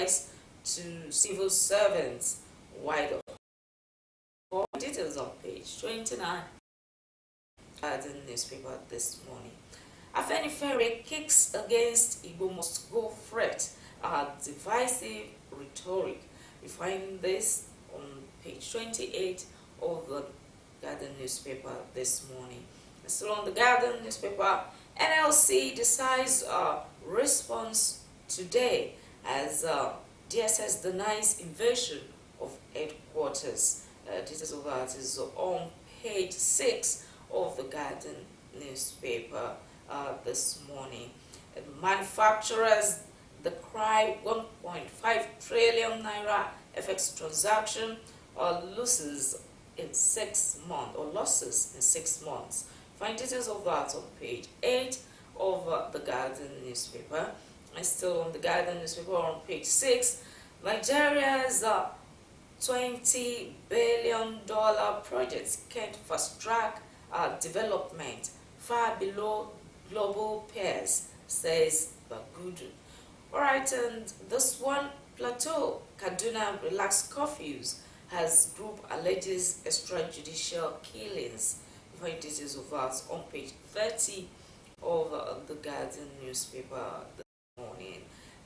applies to civil servants wide open. For details on page 29 of the newspaper this morning. Afenifere kicks against Igbo must go threat, divisive rhetoric. You find this on page 28 of the Garden newspaper this morning. Still on the Garden newspaper, NLC decides response today as DSS denies invasion of headquarters. Details of that is on page 6 of the Garden newspaper this morning. Manufacturers decry 1.5 trillion naira FX transaction losses in 6 months, or losses in 6 months. Find details of that on page 8 of the Guardian newspaper. And still on the Guardian newspaper on page 6, Nigeria's $20 billion projects can't fast-track development far below global peers, says Bagudu. Alright, and this one, Plateau, Kaduna relaxed curfews as group alleges extrajudicial killings. You find details of that on page 30 of the Guardian newspaper this morning.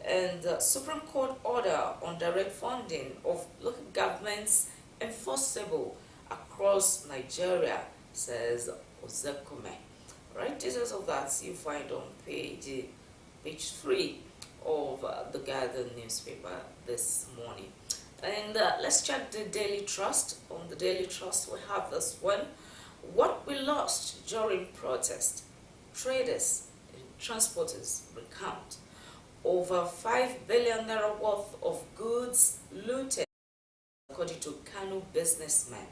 And Supreme Court order on direct funding of local governments enforceable across Nigeria, says Osrc. Right, details of that you find on page 3 of the Guardian newspaper this morning. And let's check the Daily Trust. On the Daily Trust, we have this one: what we lost during protest, traders and transporters recount. Over 5 billion naira worth of goods looted, according to Kano businessmen.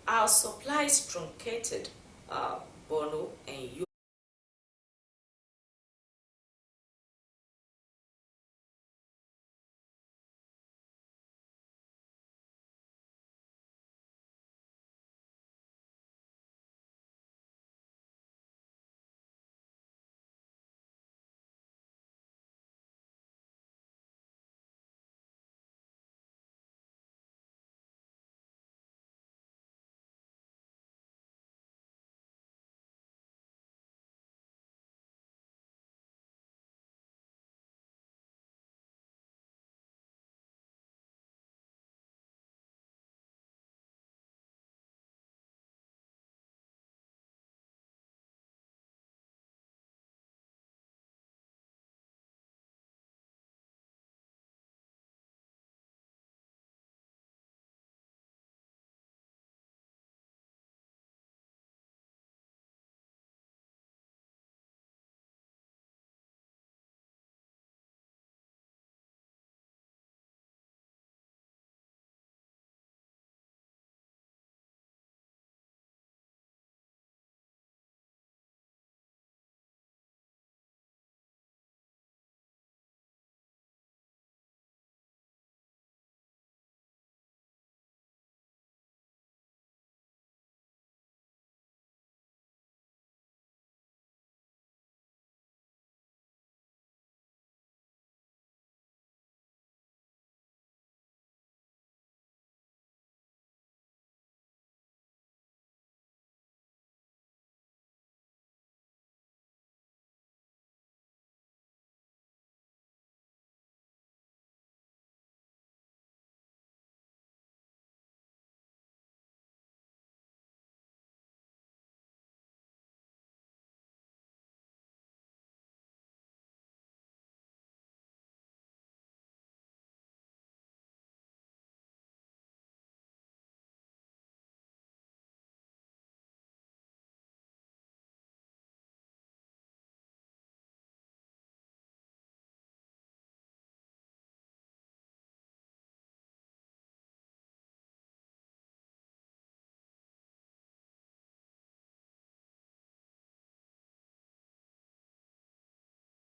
Our supplies truncated, Bono and you.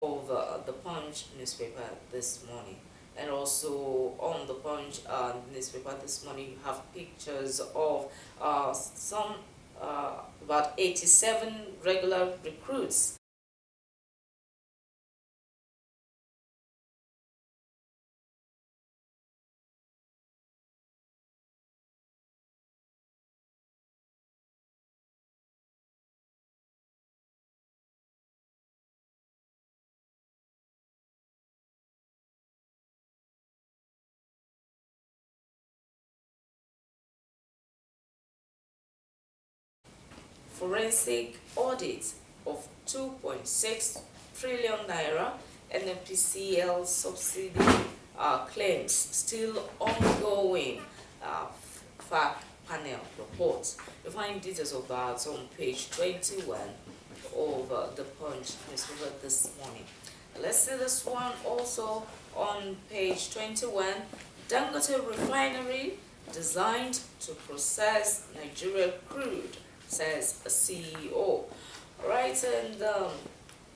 Of the Punch newspaper this morning. And also on the Punch newspaper this morning, you have pictures of some about 87 regular recruits forensic audit of 2.6 trillion naira, NPCL subsidy claims still ongoing. Fact panel report. You find details of that on page 21 of the Punch newspaper this morning. Let's see this one also on page 21. Dangote refinery designed to process Nigeria crude, says a CEO. Right, and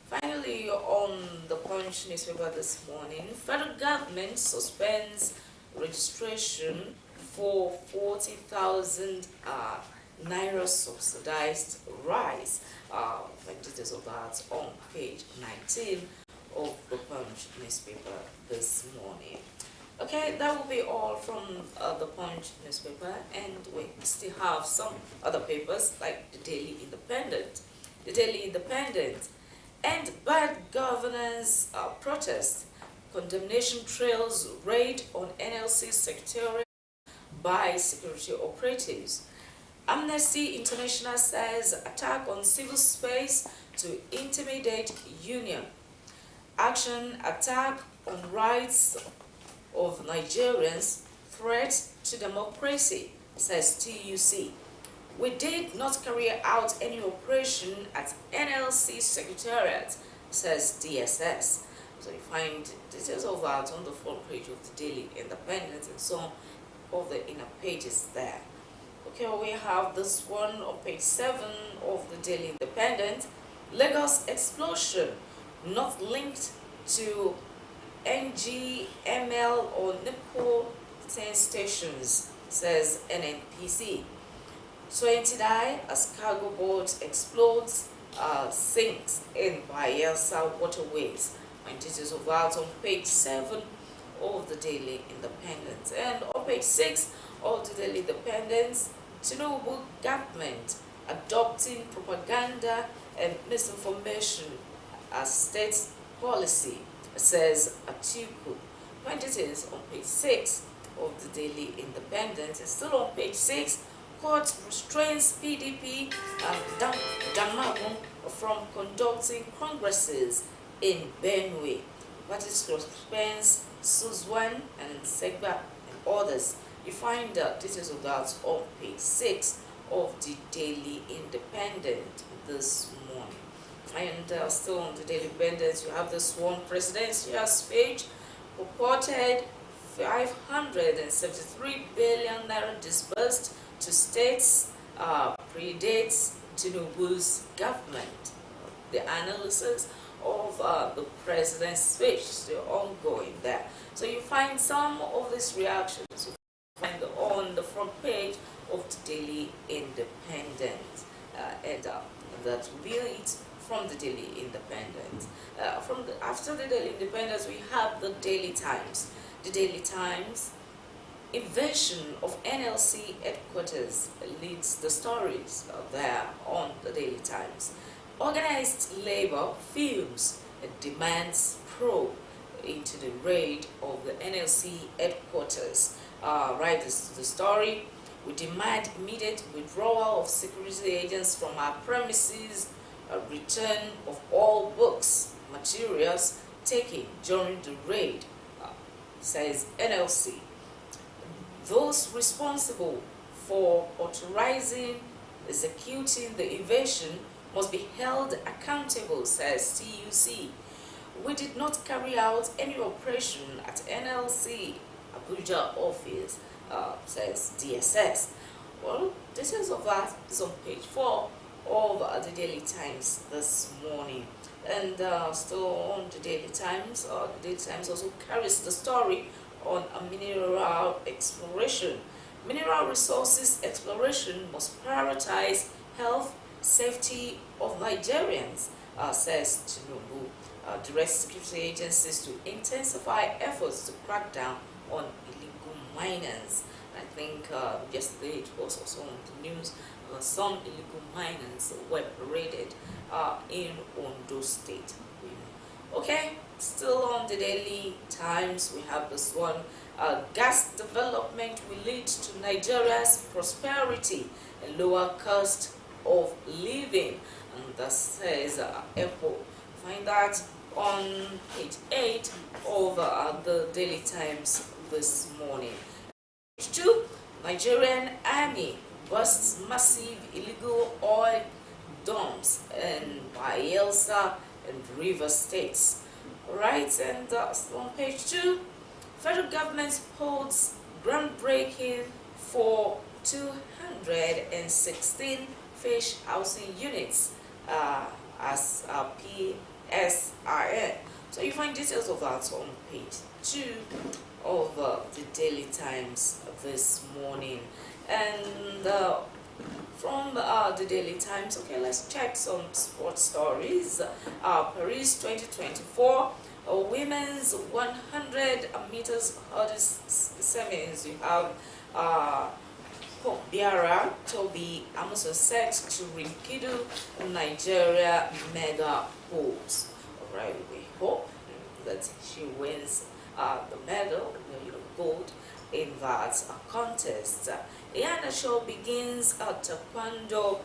finally on the Punch newspaper this morning, federal government suspends registration for 40,000 naira subsidized rice. Details of that on page 19 of the Punch newspaper this morning. Okay, that will be all from the Punch newspaper, and we still have some other papers like the Daily Independent. The Daily Independent and bad governance protest, condemnation trails raid on NLC secretariat by security operatives. Amnesty International says attack on civil space to intimidate union. Action attack on rights of Nigerians, threat to democracy, says TUC. We did not carry out any operation at NLC Secretariat, says DSS. So you find details of that on the front page of the Daily Independent and some of the inner pages there. Okay, we have this one on page 7 of the Daily Independent. Lagos explosion not linked to NGML or NIPCO 10 stations, says NNPC. 20 die as cargo boat explodes, sinks in Bayelsa waterways. And details of that on page 7 of the Daily Independent. And on page 6 of the Daily Independent, Tinubu government adopting propaganda and misinformation as state policy, says Atiku. When details on page 6 of the Daily Independent. And still on page 6, court restrains PDP and Damagun from conducting congresses in Benue. Party suspends Suzwan and Segba and others. You find details of that on page 6 of the Daily Independent this morning. And still on the Daily Independent, you have this one presidential speech, purported 573 billion naira disbursed to states, predates Tinubu's government. The analysis of the president's speech is still ongoing there. So you find some of these reactions you find on the front page of the Daily Independent, and that will be it from the Daily Independent. After the Daily Independent, we have the Daily Times. The Daily Times, invasion of NLC headquarters leads the stories there on the Daily Times. Organized labor films demands probe into the raid of the NLC headquarters. Right, this is the story. We demand immediate withdrawal of security agents from our premises, a return of all books, materials taken during the raid, says NLC. Those responsible for authorizing, executing the invasion must be held accountable, says TUC. We did not carry out any operation at NLC Abuja office, says DSS. Well, details of that is on page 4 of the Daily Times this morning. And still on the Daily Times, the Daily Times also carries the story on a mineral exploration. Mineral resources exploration must prioritize health, safety of Nigerians, says Tinubu. Directs security agencies to intensify efforts to crack down on illegal miners. I think yesterday it was also on the news, some illegal miners were raided in Ondo State. Okay, still on the Daily Times, we have this one. Gas development will lead to Nigeria's prosperity and lower cost of living. And that says Apple. Find that on page 8 of the Daily Times this morning. Page 2, Nigerian Army busts massive illegal oil dumps in Bayelsa and Rivers states. Right, and on page 2, federal government holds groundbreaking for 216 fish housing units as PSRN. So you find details of that on page 2 of the Daily Times this morning. And from the Daily Times, okay, let's check some sports stories. Paris 2024, women's 100 meters hurdles semis. You have Biara Toby Amuso set to Rinkidu Nigeria mega hopes. Alright, we hope that she wins the medal, gold, in that contest. The show begins taekwondo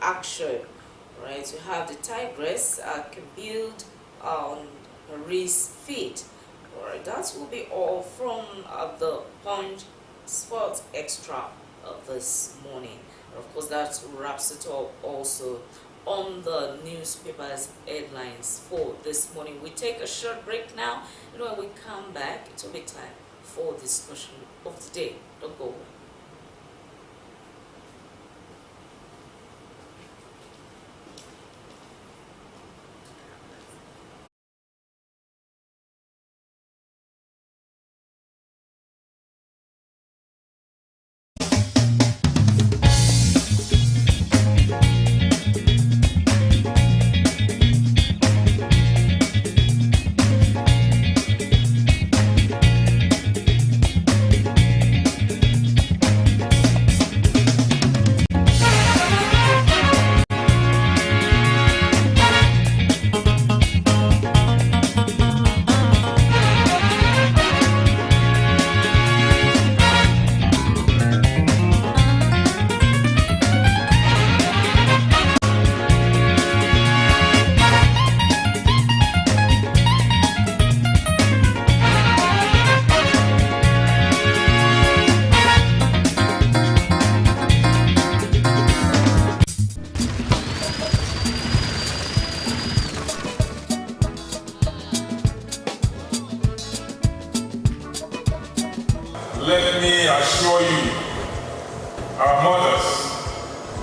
action. Right, you have the Tigress can build on Paris feet. Alright, that will be all from the Punch Sports Extra this morning. And of course, that wraps it up also on the newspaper's headlines for this morning. We take a short break now, and when we come back, it will be time for discussion of the day. Don't go away. Let me assure you, our mothers,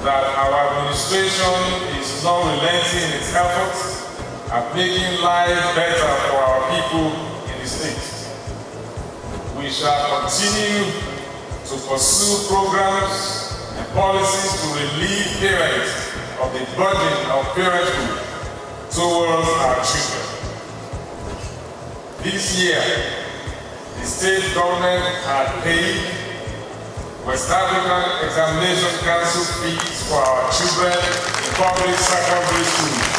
that our administration is not relenting in its efforts at making life better for our people in the state. We shall continue to pursue programs and policies to relieve parents of the burden of parenthood towards our children. This year, the state government had paid West African Examination Council fees for our children in public secondary schools.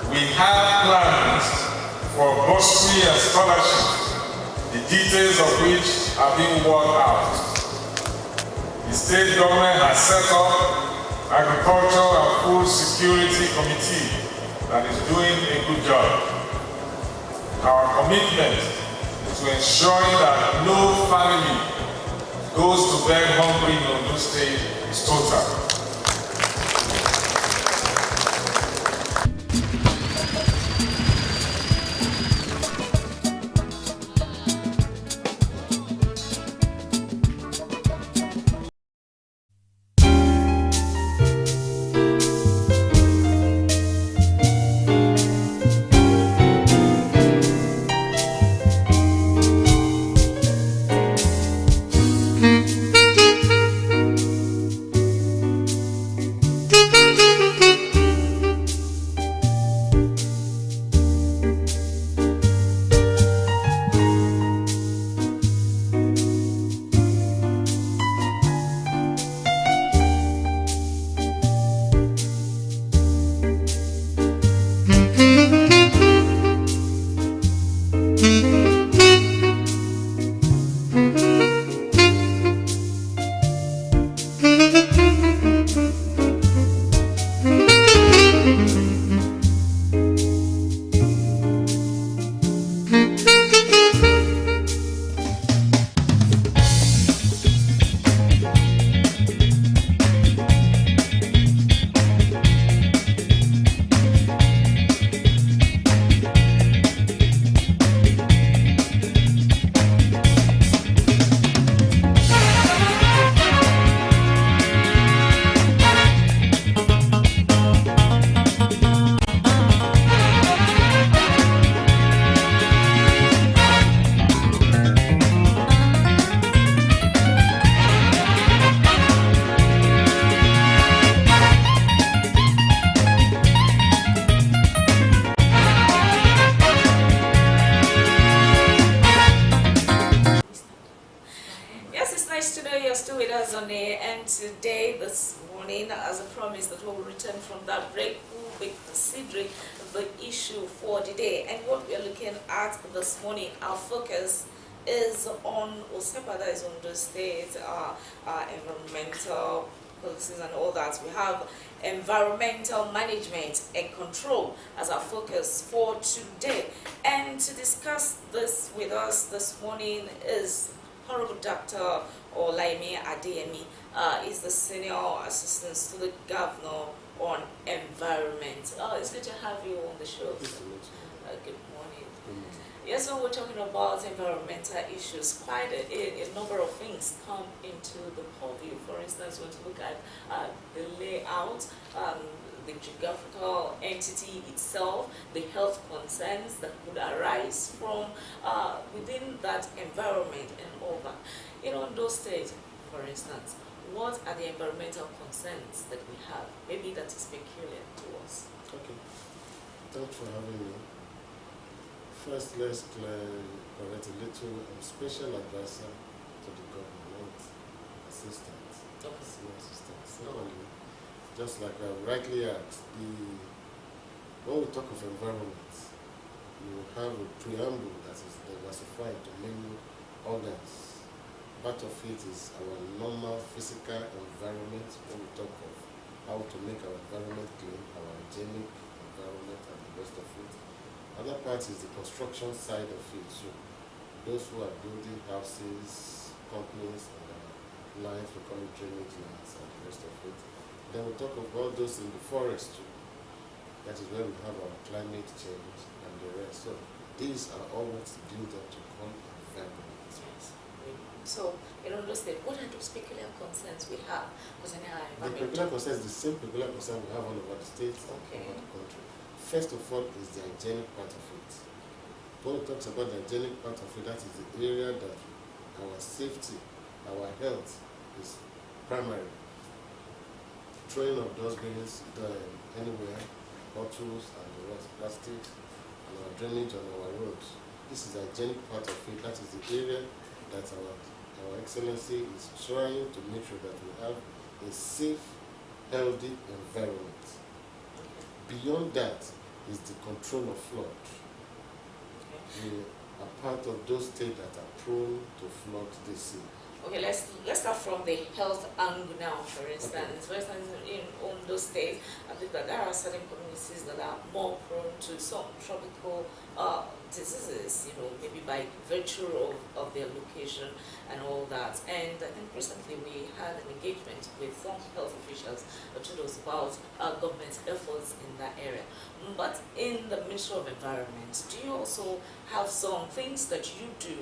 We have plans for bursary and scholarships, the details of which are being worked out. The state government has set up Agriculture and Food Security Committee that is doing a good job. Our commitment to ensuring that no family goes to bed hungry in Ondo State is total. still with us on air, and today, this morning, as a promise that we'll return from that break, we'll be considering the issue for the day. And what we are looking at this morning, our focus is on Osrc, that is on the state, environmental policies and all that. We have environmental management and control as our focus for today. And to discuss this with us this morning is Honorable Dr. Olaimi Adeyemi, is the Senior Assistant to the Governor on Environment. It's good to have you on the show. Good morning. Yes, so we're talking about environmental issues. Quite a number of things come into the purview. For instance, when you look at the layout, the geographical entity itself, the health concerns that could arise from within that environment and all that. In those states, for instance, what are the environmental concerns that we have? Maybe that is peculiar to us. Okay. Thanks for having me. First, let's correct a little. I'm special advisor to the government, assistant, senior assistant. Secondly, just like I rightly asked, when we talk of environment, you have a preamble that is diversified to many organs. Part of it is our normal physical environment, when we talk of how to make our environment clean, our hygienic environment and the rest of it. Other part is the construction side of it. So those who are building houses, companies, and lines, we call it drainage lines and the rest of it. Then we talk about those in the forest too. That is where we have our climate change and the rest. So these are all what's built up to call environment. Yes. So, those states, what are those peculiar concerns we have concerning our environment? The peculiar concern is the same peculiar concern we have all over the states and over the country. First of all is the hygienic part of it. When we talk about the hygienic part of it, that is the area that our safety, our health is primary. Throwing of dustbins anywhere, bottles and the rest, plastics, and our drainage on our roads. This is the hygienic part of it. That is the area that our Excellency is trying to make sure that we have a safe, healthy environment. Beyond that is the control of flood. We are part of those states that are prone to flood this sea. Okay, let's start from the health angle now, for instance. For instance, in those states, I think that there are certain communities that are more prone to some tropical diseases, maybe by virtue of their location and all that. And I think recently we had an engagement with some health officials that told us about government efforts in that area. But in the Ministry of Environment, do you also have some things that you do,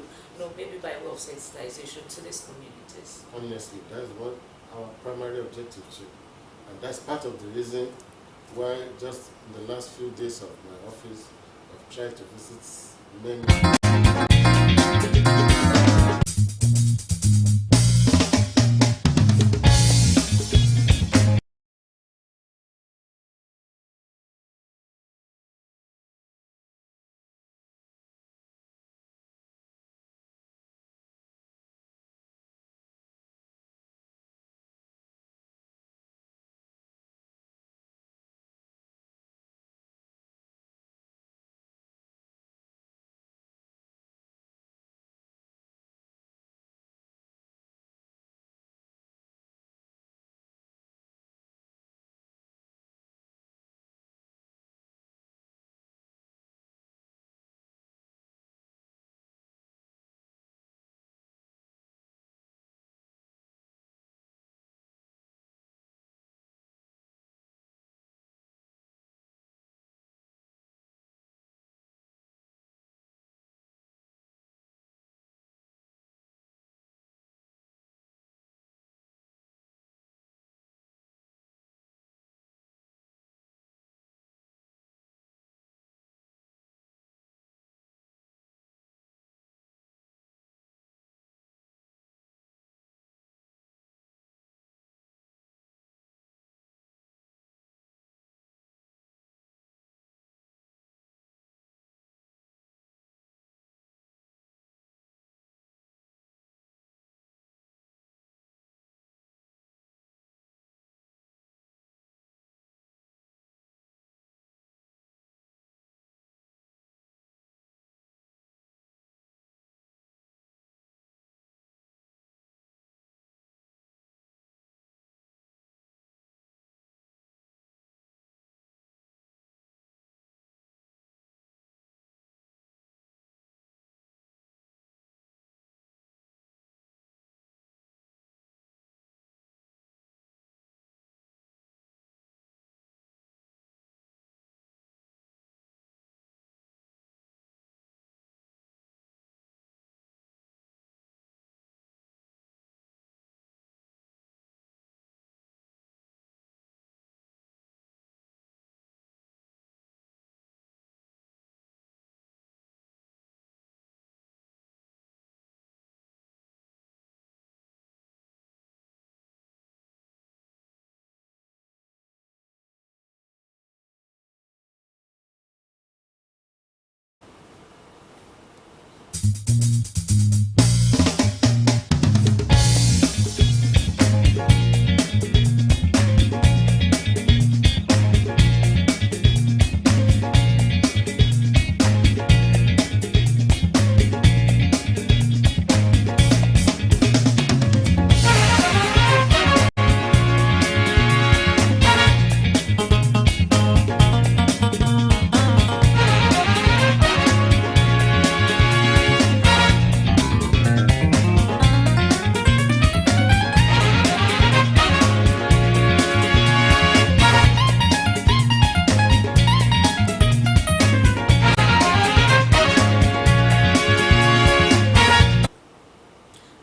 maybe by way of sensitization to these communities? Honestly, that's what our primary objective too. And that's part of the reason why just in the last few days of my office, I've tried to visit many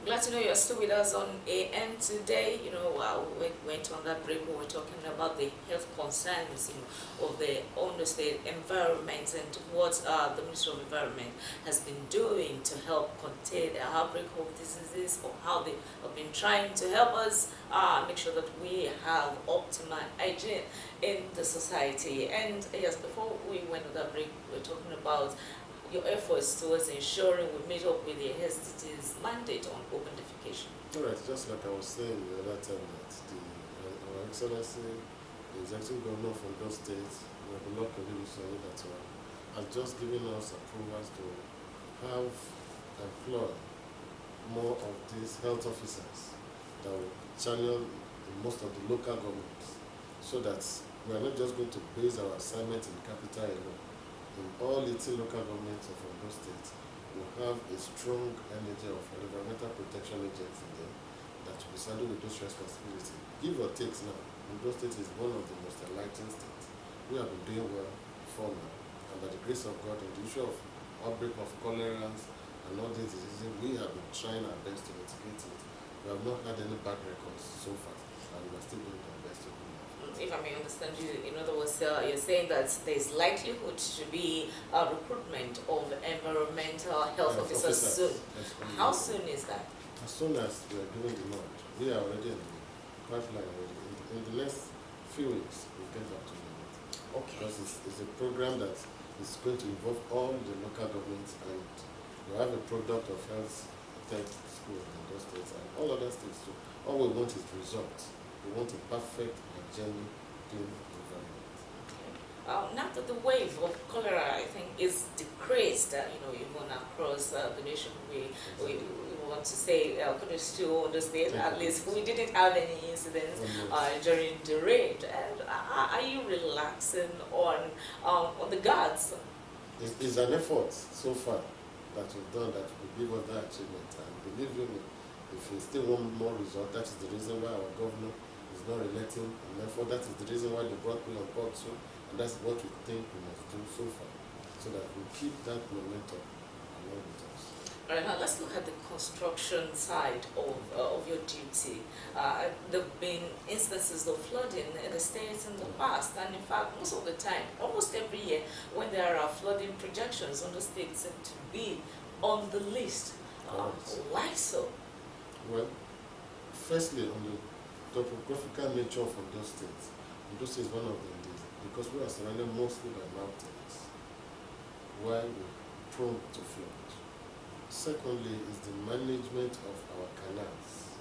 Glad to know you're still with us on AM today. While we went on that break, we were talking about the health concerns of the Ondo State environment and what the Ministry of Environment has been doing to help contain the outbreak of diseases, or how they have been trying to help us make sure that we have optimal hygiene in the society. And yes, before we went on that break, we were talking about your efforts towards ensuring we meet up with the SDG's mandate on open defecation. All right, just like I was saying the other time that Our Excellency, the Executive Governor of Ondo State, has just given us approvals to employ more of these health officers that will channel in most of the local governments, so that we are not just going to base our assignment in the capital alone. In all little local governments of Ondo State, we have a strong energy of environmental protection agents in there that will be saddled with those responsibilities. Give or take now, Ondo State is one of the most enlightened states. We have been doing well before now, and by the grace of God, in the issue of outbreak of cholera and all these diseases, we have been trying our best to mitigate it. We have not had any bad records so far, and we are still doing our best to do that. If I may understand you, in other words, you're saying that there's likelihood to be a recruitment of environmental health officers soon. Yes, How soon is that? as soon as we are doing the launch, we are already in the pipeline already. In the next few weeks, we'll get up to it. Okay. Because it's a program that is going to involve all the local governments, and we have a product of health tech school in those states and all other states too. All we want is results. We want a perfect and genuine clean environment. Now that the wave of cholera, I think, is decreased, even across the nation, we want to say kudos to the state. At least we didn't have any incidents during the raid. And are you relaxing on the guards? It's an effort so far that we've done that will give us that achievement. And believe me, if we still want more result, that is the reason why our governor is not relating an effort. That is the reason why they brought me on board too. And that's what we think we must do so far, so that we keep that momentum along with us. All right, now let's look at the construction side of your duty. There have been instances of flooding in the states in the past, and in fact, most of the time, almost every year, when there are flooding projections, Ondo State seem to be on the list. Why so? Well, firstly, on the topographical nature of Ondo State is one of them, because we are surrounded mostly by mountains, where we're prone to flood. Secondly, is the management of our canals,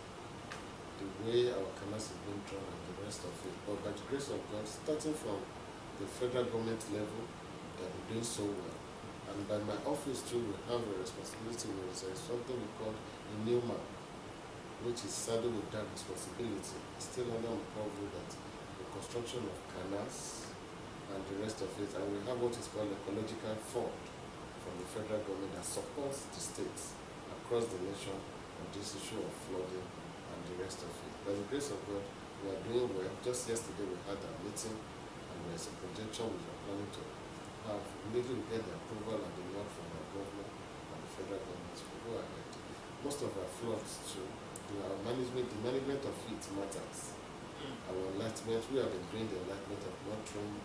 the way our canals have been drawn and the rest of it. But by the grace of God, starting from the federal government level, that we're doing so well. And by my office too, we have a responsibility where there is something we call a new map, which is saddled with that responsibility. It's still under my purview that the construction of canals and the rest of it, and we have what is called ecological fund from the federal government that supports the states across the nation on this issue of flooding and the rest of it. By the grace of God, we are doing well. Just yesterday we had a meeting, and there's a projection we are planning to have. Immediately we get the approval and the nod from our government and the federal government to go ahead. Most of our floods too, the management of it matters. Our enlightenment, we have been doing the enlightenment of not throwing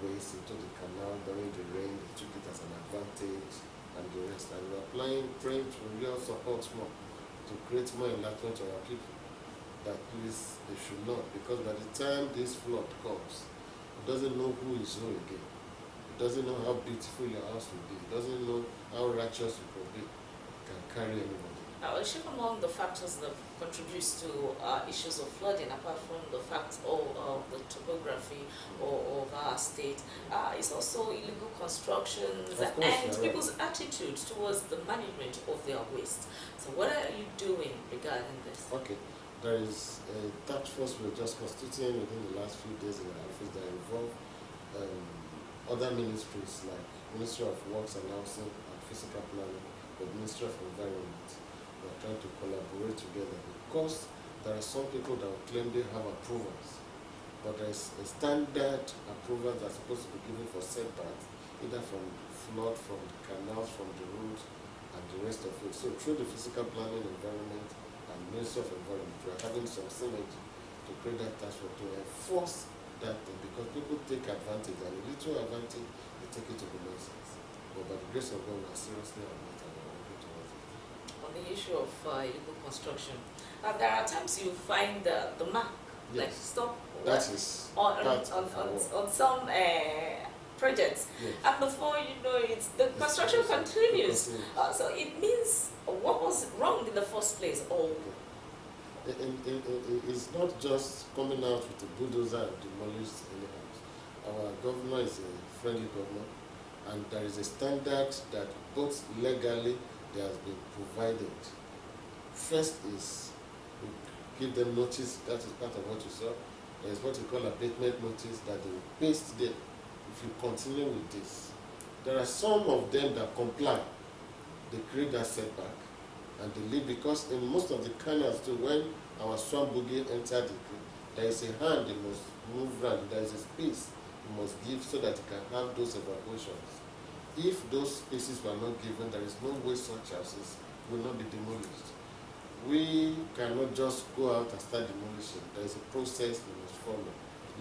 waste into the canal during the rain. They took it as an advantage and the rest. And we are praying to real support more to create more enlightenment to our people, that please, they should not, because by the time this flood comes, it doesn't know who is who again. It doesn't know how beautiful your house will be. It doesn't know how righteous you could be. can carry anybody. Chief, among the factors that contributes to issues of flooding, apart from the fact of the topography of our state, is also illegal constructions and people's attitude towards the management of their waste. So what are you doing regarding this? Okay, there is a task force we're just constituting within the last few days in our office that involve other ministries like Ministry of Works and Housing and Physical Planning, the Ministry of Environment. We're trying to collaborate together because there are some people that will claim they have approvals, but there is a standard approval that's supposed to be given for setbacks, either from flood, from the canals, from the roads, and the rest of it. So through the Physical Planning, Environment, and Ministry of Environment, we're having some synergy to create that task force to enforce that thing, because people take advantage, and a little advantage, they take it to the nonsense. But by the grace of God, we're seriously on it, and we're working towards it. On the issue of illegal construction, there are times you find the mark, Yes. like stop That is on some projects, yes. and before you know it, the construction continues. So it means what was wrong in the first place? It's not just coming out with a bulldozer and demolish any house. Our governor is a friendly governor, and there is a standard that both legally there has been provided. First is we give them notice, that is part of what you saw. There is what we call abatement notice that they will paste there if you continue with this. There are some of them that comply. They create that setback and they leave, because in most of the canals too, when our swamp boogie entered there is a hand they must move around, there is a space you must give so that you can have those evacuations. If those spaces were not given, there is no way such houses will not be demolished. We cannot just go out and start demolishing. There is a process we must follow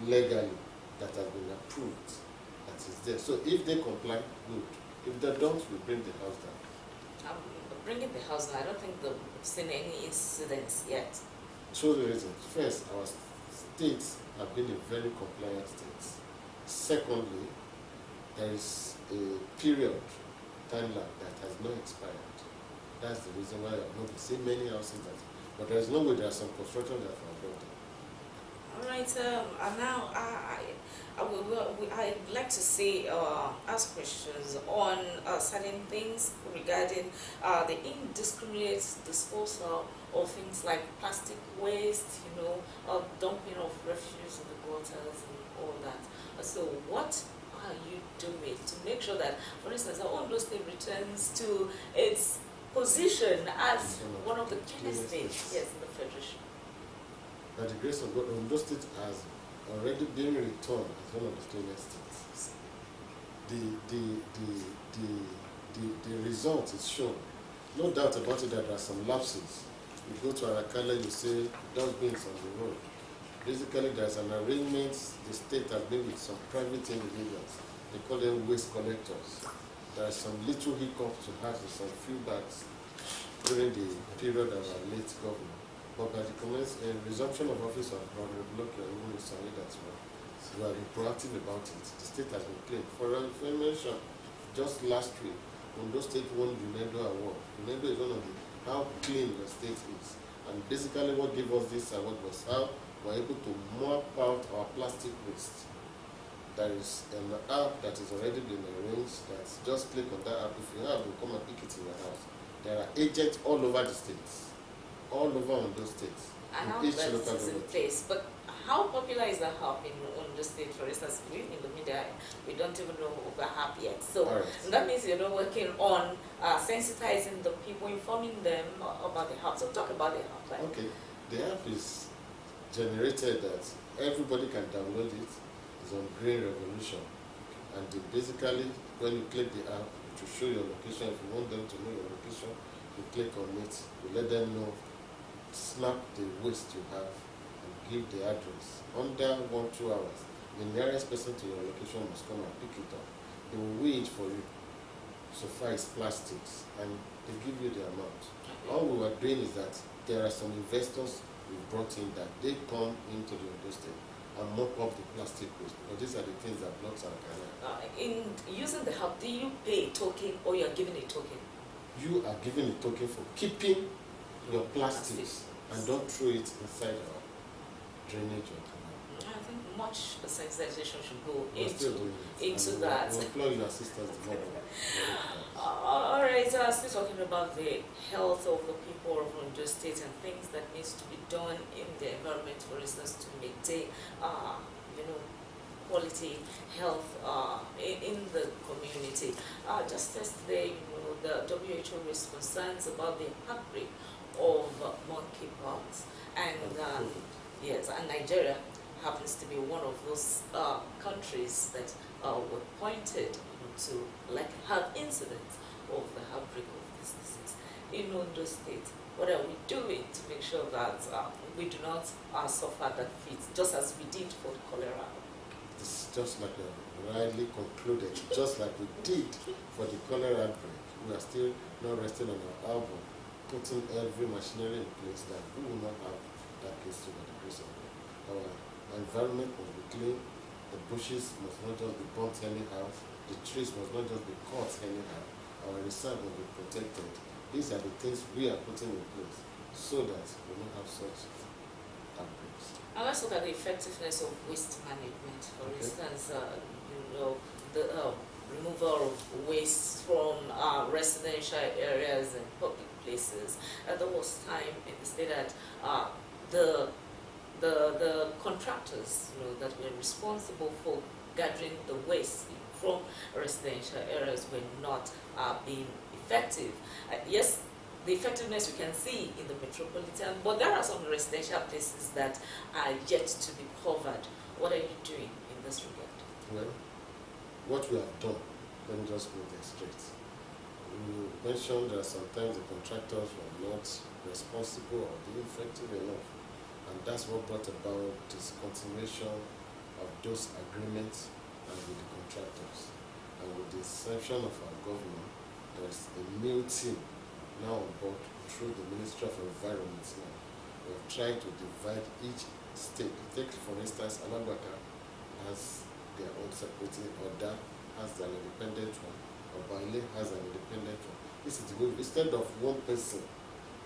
legally that has been approved, that is there. So if they comply, good. If they don't, we bring the house down. Bringing the house down, I don't think we've seen any incidents yet. Two reasons. First, our states have been a very compliant state. Secondly, there is a period, time lag, that has not expired. That's the reason why I've not seen many houses that, but there is no way there are some construction that are built. All right, and now I'd like to say, ask questions on certain things regarding the indiscriminate disposal of things like plastic waste, dumping of refuse in the gutters and all that. So what are you doing to make sure that, for instance, Ondo State returns to its position as one of the cleanest states, yes, in the Federation? By the grace of God, Ondo State has already been returned as one of the cleanest states. The result is shown. No doubt about it that there are some lapses. You go to Arakala, you say dustbins on the road. Basically, there's an arrangement the state has made with some private individuals. They call them waste collectors. There are some little hiccups to have with some few bags during the period of our late governor. But by the resumption of office of Governor Block, we are proactive about it. The state has been clean. For information, just last week, Ondo State won UNEDO award. UNEDO is one of the how clean the state is. And basically what gave us this award was how we're able to map out our plastic waste. There is an app that has already been arranged that just click on that app. If you have, you come and pick it in your house. There are agents all over the states, all over on those states. And now that is in place, but how popular is the app in the state? For instance, we in the media, we don't even know of the app yet. So that means you're not working on sensitizing the people, informing them about the app. So talk about the app. Right? Okay, the app is generated that everybody can download it. It's on Green Revolution, and basically when you click the app, it will show your location. If you want them to know your location, you click on it, you let them know, snap the waste you have, and give the address. Under 1-2 hours, the nearest person to your location must come and pick it up. They will weigh it for you. So far it's plastics, and they give you the amount. All we were doing is that there are some investors we brought in that they come into the industry and mop up the plastic waste, because these are the things that blocks our canal. In using the hub, do you pay a token or you're given a token? you are giving a token for keeping your plastics and don't throw it inside our drainage or canal. I think much sensitization should go We're still doing it. into And that. we'll employ your assistance tomorrow. All right, still talking about the health of the people of Ondo State and things that needs to be done in the environment, for instance, to maintain, quality health in the community. Just yesterday, the WHO raised concerns about the outbreak of monkeypox, and yes, and Nigeria happens to be one of those countries that were pointed to have incidents of the outbreak of this disease in Ondo State. What are we doing to make sure that we do not suffer that fate, just as we did for the cholera? It's just like rightly concluded, just like we did for the cholera outbreak. We are still not resting on our elbow, putting every machinery in place that we will not have that case to the grace of God. Our environment must be clean, the bushes must not just be burnt anyhow, the trees must not just be cut anyhow, our reserve must be protected. These are the things we are putting in place so that we don't have such outbreaks. And let's look at the effectiveness of waste management. For instance, the removal of waste from residential areas and public places. There was time in the state that the contractors, that were responsible for gathering the waste from residential areas were not being effective. Yes, the effectiveness we can see in the metropolitan, but there are some residential places that are yet to be covered. What are you doing in this regard? Well, what we have done, let me just go there straight. We mentioned that sometimes the contractors were not responsible or being effective enough, and that's what brought about this continuation of those agreements with the contractors. And with the sanction of our government, there's a new team now on board through the Ministry of Environment now. We have tried to divide each state. Take, for instance, Alabata has their own separate, Oda has an independent one, or Baile has an independent one. This is the goal. Instead of one person,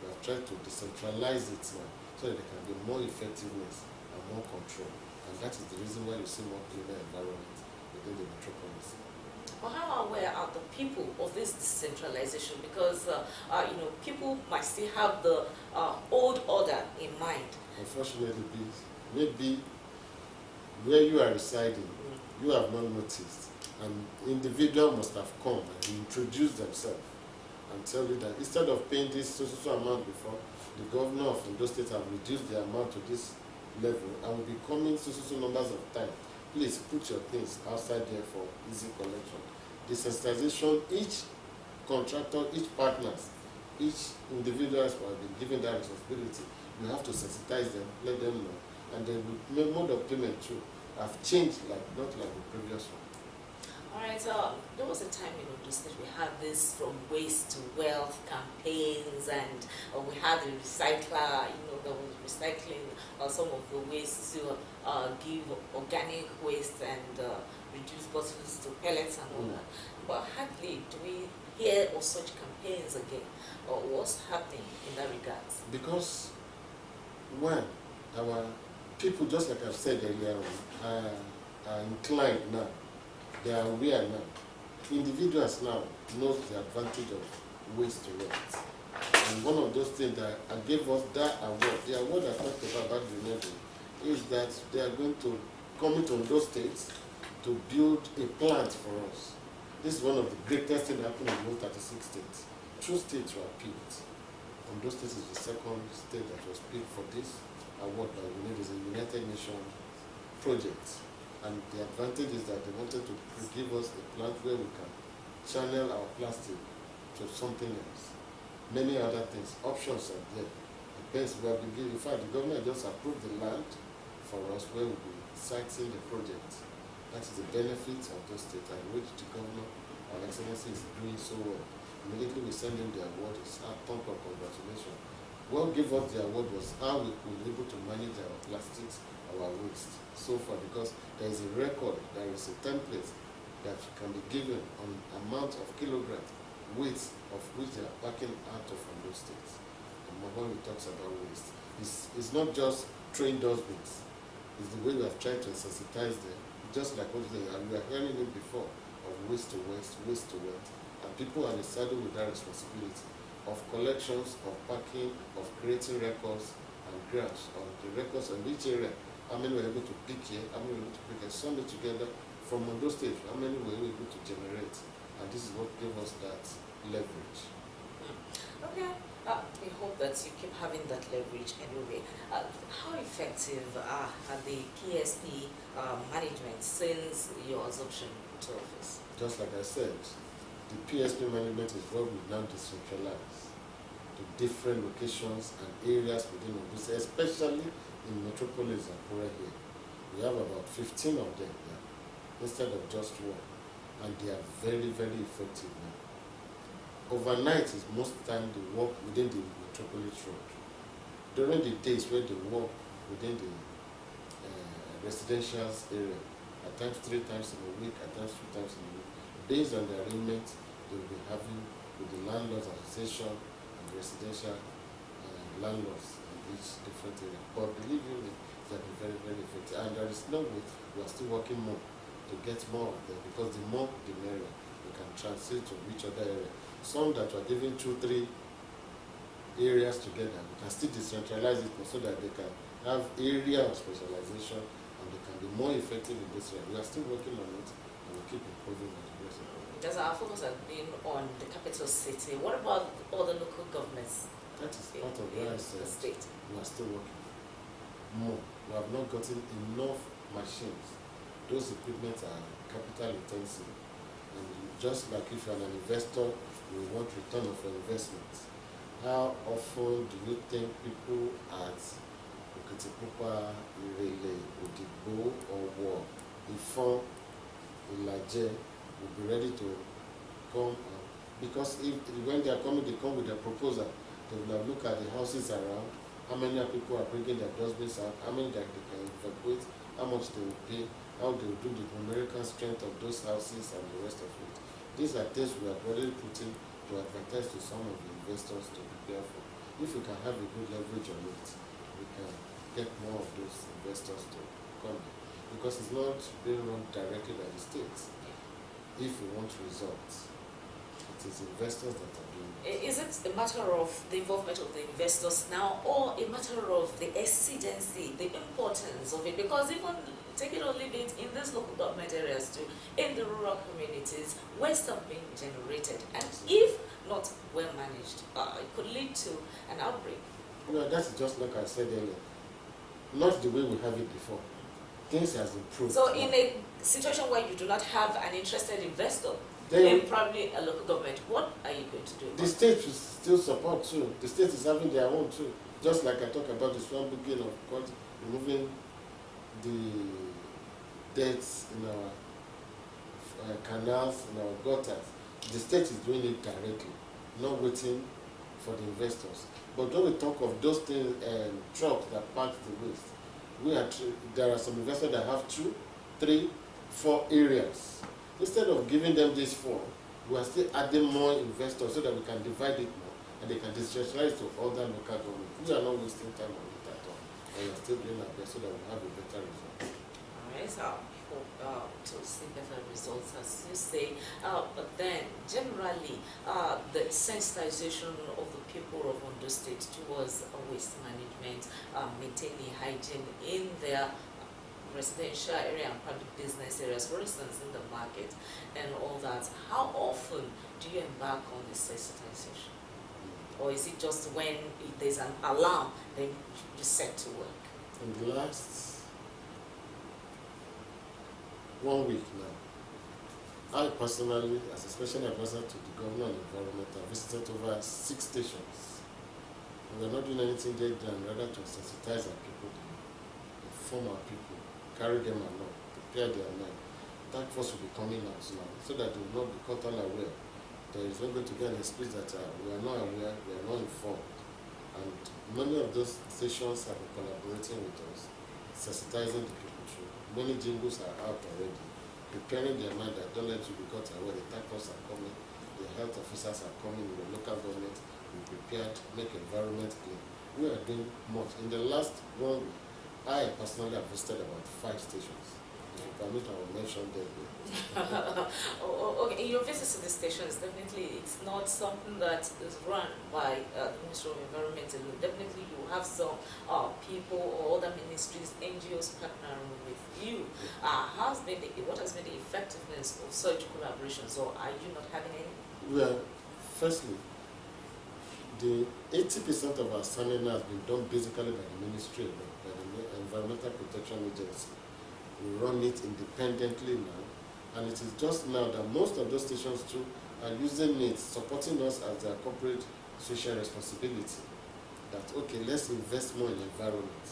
we have tried to decentralize it now so that there can be more effectiveness and more control. And that is the reason why you see more cleaner environment within the metropolis. Well, how aware are the people of this decentralization? Because people might still have the old order in mind. Unfortunately, maybe where you are residing, you have not noticed. An individual must have come and introduce themselves and tell you that instead of paying this so amount before, the governor of Ondo State have reduced the amount to this level and will be coming so numbers of time. Please put your things outside there for easy collection. Desensitization, each contractor, each partners, each individual will be given that responsibility. You have to sensitize them, let them know, and the mode of payment too have changed, not like the previous one. All right, there was a time in Ondo State we had this from waste to wealth campaigns, and we had the recycler, that was recycling some of the waste to give organic waste and reduce bottles to pellets and all that. But hardly do we hear of such campaigns again, or what's happening in that regard? Because when our people, just like I've said earlier on, are inclined now. They are aware now. Individuals now know the advantage of waste to wealth. And one of those things that gave us that award, the award I talked about back then, is that they are going to come into those states to build a plant for us. This is one of the greatest things that happened in those 36 states. 2 states were picked. Ondo State is the second state that was picked for this award that we need. Is a United Nations project. And the advantage is that they wanted to give us a plant where we can channel our plastic to something else. Many other things, options are there. Depends where we give. In fact, the government just approved the land for us where we'll be siting the project. That is the benefit of those states, and which the governor, our excellency, is doing so well. Immediately we send him the award, it's a ton of congratulations. What gave us the award was how we were able to manage our plastics, our waste so far, because there is a record, there is a template that can be given on amount of kilograms weight of which they are packing out of Ondo State. And when we talk about waste, it's not just train dustbins. It's the way we have tried to sensitize them, just like what we are hearing it before, of waste to waste, waste to waste. And people are saddled with that responsibility of collections, of packing, of creating records and graphs of the records of each area. How many were able to pick here, how many were able to pick and sum it together from Ondo State, how many were able to generate. And this is what gave us that leverage. Okay. We hope that you keep having that leverage anyway. How effective are the PSP management since your assumption to office? Just like I said, the PSP management is what we now decentralize to different locations and areas within Ondo State, especially in Metropolis Akure here. We have about 15 of them now, instead of just one. And they are very, very effective now. Overnight is most time they work within the Metropolis Road. During the days where they work within the residential area, at times 3 times in a week, at times 2 times in a week, based on the arrangement they will be having with the landlords association and residential landlords in each different area. But believe me, they are very, very effective. And there is no way we are still working more to get more of them, because the more the merrier. We can translate to which other area. Some that were given 2-3 areas together, we can still decentralize it so that they can have area of specialization and they can be more effective in this area. We are still working on it and we keep improving on the rest of it. Because our focus has been on the capital city. What about all the local governments? That is part of what I said. The state. We are still working more. We have not gotten enough machines. Those equipment are capital intensive. And just like if you're an investor, you want return of your investment. How often do you think people at Okitipupa, Irele, Odigbo, or War, Ifon, Ilaje will be ready to come? Because when they are coming, they come with a proposal. They will have look at the houses around, how many people are bringing their dustbins out, how many that they can evacuate, how much they will pay, how they will do the numerical strength of those houses and the rest of it. These are things we are already putting to advertise to some of the investors to prepare for. If we can have a good leverage on it, we can get more of those investors to come in. Because it's not being run directly by the states. If we want results, it is investors that are doing it. Is it a matter of the involvement of the investors now, or a matter of the exigency, the importance of it? Because even take it or leave it, in these local government areas too, in the rural communities, waste are being generated, and if not well managed, it could lead to an outbreak. No, that's just like I said earlier. Not the way we have it before. Things has improved. So in a situation where you do not have an interested investor, then probably a local government, what are you going to do? The state will still support too. The state is having their own too. Just like I talk about the swamp begin of course, removing the debts in our canals, in our gutters. The state is doing it directly, not waiting for the investors. But when we talk of those things, trucks that pack the waste, there are some investors that have 2, 3, 4 areas. Instead of giving them these 4, we are still adding more investors so that we can divide it more and they can decentralize to other local governments. We are not wasting time on it at all. And we are still doing our best so that we have a better result. Alright, so I hope to see better results, as you say. But then, generally, the sensitization of the people of Ondo State towards waste management, maintaining hygiene in their residential area and public business areas, for instance, in the market and all that. How often do you embark on this sensitization? Or is it just when there's an alarm, then you set to work? In the last 1 week now, I personally, as a special advisor to the Governor on Environment, I visited over 6 stations. And we're not doing anything there than rather to sensitize our people, inform our people, carry them along, prepare their mind. That force will be coming out now, so that they will not be caught unaware. There is not going to be an excuse that we are not aware, we are not informed. And many of those stations have been collaborating with us, sensitizing the people through. Many jingles are out already, preparing their mind that don't let you be caught aware, the tacos are coming, the health officers are coming in the local government, we prepared, make environment clean. We are doing much. In the last 1 week, I personally have visited about 5 stations. If you permit, I will mention them. Okay, in your visits to the stations, definitely it's not something that is run by the Ministry of Environment alone. Definitely you have some people or other ministries, NGOs partnering with you. What has been the effectiveness of such collaborations, or are you not having any? Well, firstly, the 80% of our seminar has been done basically by the ministry, by the Environmental Protection Agency. We run it independently now, and it is just now that most of those stations too are using it, supporting us as their corporate social responsibility. That okay, let's invest more in environment.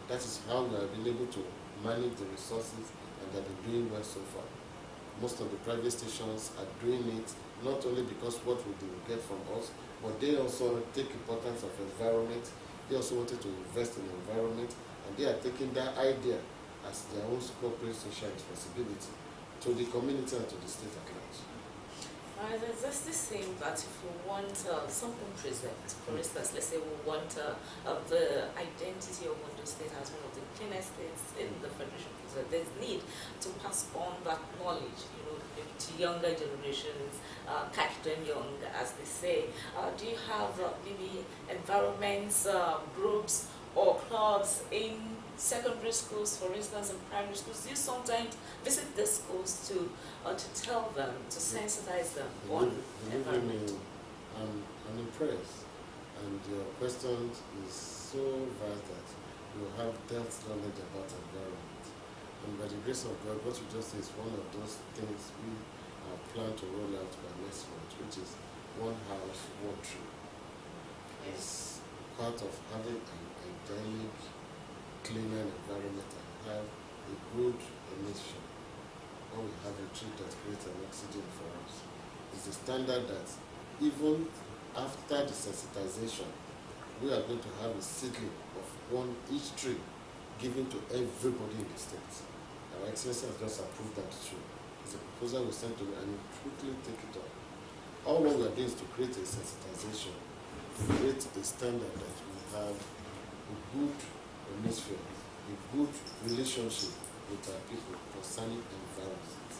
That is how we have been able to manage the resources, and they've been doing well so far. Most of the private stations are doing it not only because what would they get from us, but they also take importance of environment. They also wanted to invest in the environment, and they are taking that idea as their own corporate social responsibility to the community and to the state at large. There's this thing that if we want something preserved, for instance, let's say we want the identity of Ondo State as one of the cleanest states in the Federation preserved, there's need to pass on that knowledge, maybe to younger generations, catch them young, as they say. Do you have maybe environments, groups, or clubs in secondary schools, for instance, and primary schools? Do you sometimes visit the schools to tell them, to sensitize them on environment? I'm impressed, and your question is so vast that you have depth knowledge about environment. And by the grace of God, what you just said is one of those things we plan to roll out by next month, which is one house, one tree. It's part of having an endemic, cleaner environment and have a good emission. When we have a tree that creates an oxygen for us, it's a standard that even after the sensitization, we are going to have a seedling of each tree given to everybody in the state. Our Excellency has just approved that tree. It's a proposal we sent to me, and we quickly take it up. All what we are doing is to create a sensitization, to create a standard that we have a good hemisphere, a good relationship with our people concerning environment.